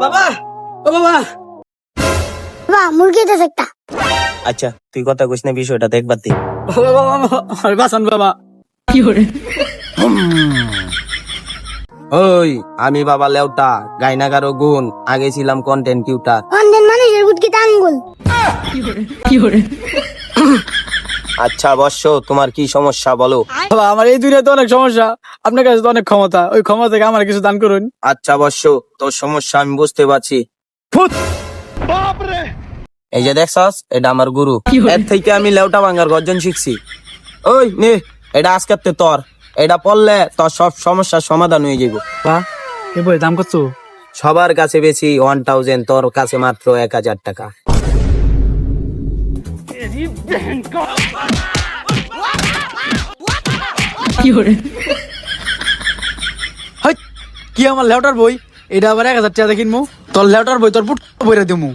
বাবা ও বাবা বাবা মুরগি তো একটা আচ্ছা তুই কথা কইস না, বিষয়টা দেখবার দি। ও বাবা আরে বাঁচান বাবা। ওই আমি বাবা লেউটা গাইনাগারো গুণ, আগে ছিলাম কন্টেন্ট কিউটার। অন্ধের মানুষের বুটকিতে আঙ্গুল। আচ্ছা বর্ষ, তোমার কি সমস্যা বলো? বাবা আমার এই দুনিয়াতে অনেক সমস্যা, আপনার কাছে তো অনেক ক্ষমতা, ওই ক্ষমতা থেকে আমার কিছু দান করুন। আচ্ছা বর্ষ, তোর সমস্যা আমি বুঝতে পারছি। ফুট এই যে দেখছস, এটা আমার গুরু, এর থেকে আমি লেউটা ভাঙার গর্জন শিখছি। ওই নে, এটা আজকের তোর, এটা পড়লে তোর সব সমস্যার সমাধান হয়ে যাবে। বা এ বই দাম কত? সবার কাছে বেশি 1000, তোর কাছে মাত্র 1000 টাকা। হাই, কি আমার লেউটার বই, এটা আবার 1000 টাকা কিনবো? তোর লেউটার বই তোর পুট বইরা দিমু।